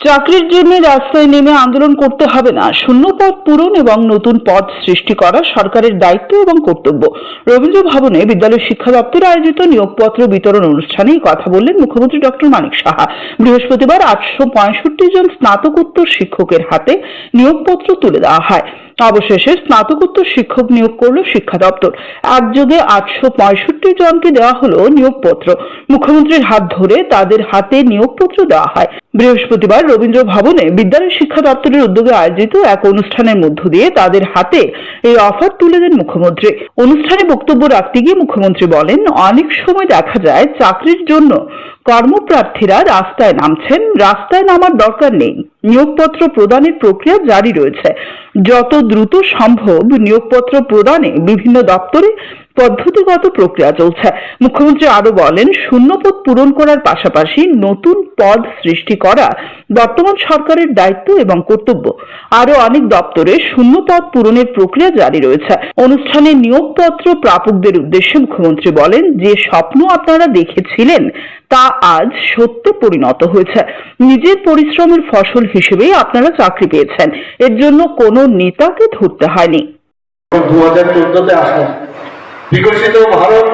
চাকরির জন্য রাস্তায় নেমে আন্দোলন করতে হবে না, শূন্য পদ পূরণ এবং নতুন পদ সৃষ্টি করা সরকারের দায়িত্ব এবং কর্তব্য। রবীন্দ্র ভবনে বিদ্যালয় শিক্ষা দপ্তর আয়োজিত নিয়োগপত্র বিতরণ অনুষ্ঠানে এই কথা বললেন মুখ্যমন্ত্রী ডক্টর মানিক সাহা। বৃহস্পতিবার 865 জন স্নাতকোত্তর শিক্ষকের হাতে নিয়োগপত্র তুলে দেওয়া হয়। অবশেষে স্নাতকোত্তর শিক্ষক নিয়োগ করল শিক্ষা দপ্তর। একযোগে 865 জনকে দেওয়া হলো নিয়োগপত্র। মুখ্যমন্ত্রীর হাত ধরে তাদের হাতে নিয়োগপত্র দেওয়া হয়। বৃহস্পতিবার রবীন্দ্র ভবনে বিদ্যালয় শিক্ষা দপ্তরের উদ্যোগে আয়োজিত এক অনুষ্ঠানের মধ্য দিয়ে তাদের হাতে এই অফার তুলে দেন মুখ্যমন্ত্রী। অনুষ্ঠানে বক্তব্য রাখতে গিয়ে মুখ্যমন্ত্রী বলেন, অনেক সময় দেখা যায় চাকরির জন্য কর্মপ্রার্থীরা রাস্তায় নামছেন, রাস্তায় নামার দরকার নেই। নিয়োগপত্র প্রদানের প্রক্রিয়া জারি রয়েছে। যত দ্রুত সম্ভব নিয়োগপত্র প্রদানে বিভিন্ন দপ্তরে পদ্ধতিগত প্রক্রিয়া চলছে। মুখ্যমন্ত্রী আরো বলেন, শূন্যপদ পূরণ করার পাশাপাশি নতুন পদ সৃষ্টি করা বর্তমান সরকারের দায়িত্ব এবং কর্তব্য। আরো অনেক দপ্তরে শূন্য পদ পূরণের প্রক্রিয়া জারি রয়েছে। অনুষ্ঠানে নিয়োগপত্র প্রাপকদের উদ্দেশ্যে মুখ্যমন্ত্রী বলেন, যে স্বপ্ন আপনারা দেখেছিলেন তা আজ সত্যে পরিণত হয়েছে। নিজের পরিশ্রমের ফসল হিসেবেই আপনারা চাকরি পেয়েছেন। এর জন্য কোনো নেতাকে ধরতে হয়নি। 2014-তে আসলাম, বিকশিত ভারত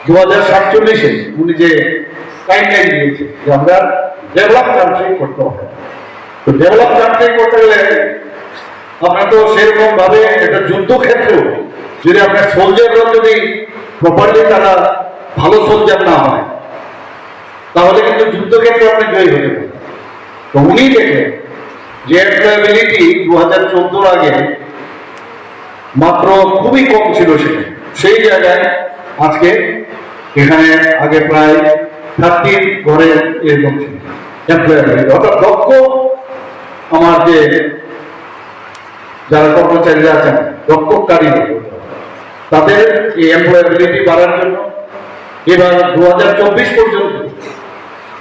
2047-এ উনি যে টাইমলাইন দিয়েছে যে আমরা ডেভেলপ কান্ট্রি করতে হবে। তো ডেভেলপ কান্ট্রি করতে গেলে আপনার তো সেরকম ভাবে একটা যুদ্ধক্ষেত্রেও যদি আপনার সোলজাররা যদি প্রপারলি তারা ভালো সোলজার না হয় তাহলে কিন্তু যুদ্ধক্ষেত্রে আপনি জয়ী হতে পারেন। তো উনি দেখলেন যে এমপ্লয়াবিলিটি 2014 আগে মাত্র খুবই কম ছিল, সেই জায়গায় আজকে এখানে আগে প্রায় 30 ঘরের এরকম ছিল এমপ্লয়াবিলিটি, অর্থাৎ দক্ষ আমার যে যারা কর্মচারীরা আছেন দক্ষ কারিগর তাদের এই এমপ্লয়াবিলিটি বাড়ার জন্য এবার 2024 পর্যন্ত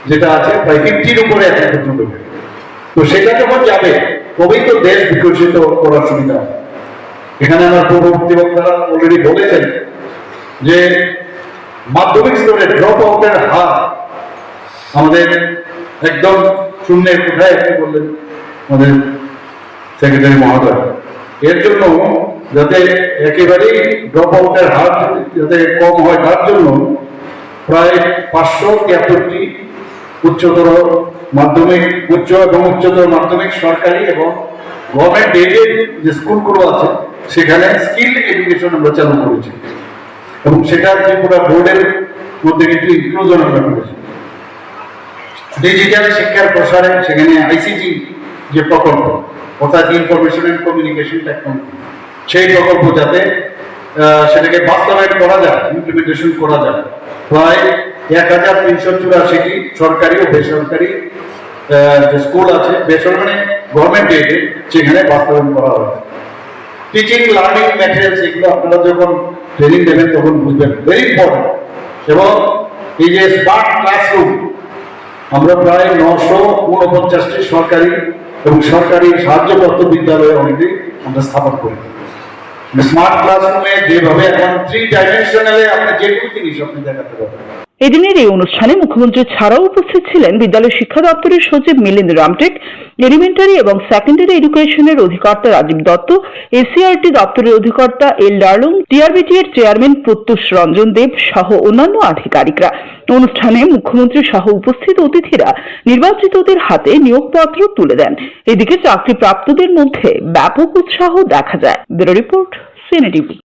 যেটা আছে প্রায় 50-র উপরে এখন পর্যন্ত। তো সেটা যখন যাবে তবেই তো দেশ বিকশিত করার সুবিধা হবে। এখানে আমার পূর্ববর্তী বক্তারা অলরেডি বলেছেন যে মাধ্যমিক স্তরে ড্রপ আউটের হার আমাদের একদম শূন্যের কোথায় আপনি বললেন আমাদের সেক্রেটারি মহোদয়। এর জন্য যাতে একেবারেই ড্রপ আউটের হার যাতে কম হয় তার জন্য প্রায় 573টি উচ্চতর মাধ্যমিক, উচ্চ এবং উচ্চতর মাধ্যমিক সরকারি এবং গভর্নমেন্ট এডেড যে স্কুলগুলো আছে সেখানে স্কিল এডুকেশন আমরা চালু করেছি এবং সেটা ত্রিপুরা বোর্ডের মধ্যে কিন্তু ইনক্লুশন আমরা করেছি। ডিজিটাল শিক্ষার প্রসারে সেখানে আইসিটি যে প্রকল্প অর্থাৎ ইনফরমেশন অ্যান্ড কমিউনিকেশন টেকনোলজি, সেই প্রকল্প যাতে সেটাকে বাস্তবায়ন করা যায়, ইমপ্লিমেন্টেশন করা যায়, প্রায় 1384টি সরকারি ও বেসরকারি যে স্কুল আছে, বেসরকারি গভর্নমেন্ট এডে সেখানে বাস্তবায়ন করা হয়। টিচিং লার্নিং ম্যাটেরিয়ালস এগুলো আপনারা যখন ট্রেনিং দেবেন তখন বুঝবেন, ভেরি ইম্পর্টেন্ট। এবং এই যে স্মার্ট ক্লাসরুম আমরা প্রায় 949টি সরকারি এবং সরকারি সাহায্যপ্রাপ্ত বিদ্যালয়ে অনেকে আমরা স্থাপন করি। স্মার্ট ক্লাসরুমে যেভাবে এখন 3 ডাইমেনশনালে আপনি যে কোনো জিনিস আপনি দেখাতে পারবেন। এদিনের এই অনুষ্ঠানে মুখ্যমন্ত্রী ছাড়াও উপস্থিত ছিলেন বিদ্যালয় শিক্ষা দপ্তরের সচিব মিলিন্দ রামটেক, এলিমেন্টারি এবং সেকেন্ডারি এডুকেশনের অধিকর্তা রাজীব দত্ত, এসিআরটি দপ্তরের অধিকর্তা এল ডার্লুং, টিআরবিটি এর চেয়ারম্যান প্রত্যুষ রঞ্জন দেব সহ অন্যান্য আধিকারিকরা। অনুষ্ঠানে মুখ্যমন্ত্রী সহ উপস্থিত অতিথিরা নির্বাচিতদের হাতে নিয়োগপত্র তুলে দেন। এদিকে চাকরি প্রাপ্তদের মধ্যে ব্যাপক উৎসাহ দেখা যায়। Bureau report, CNA TV.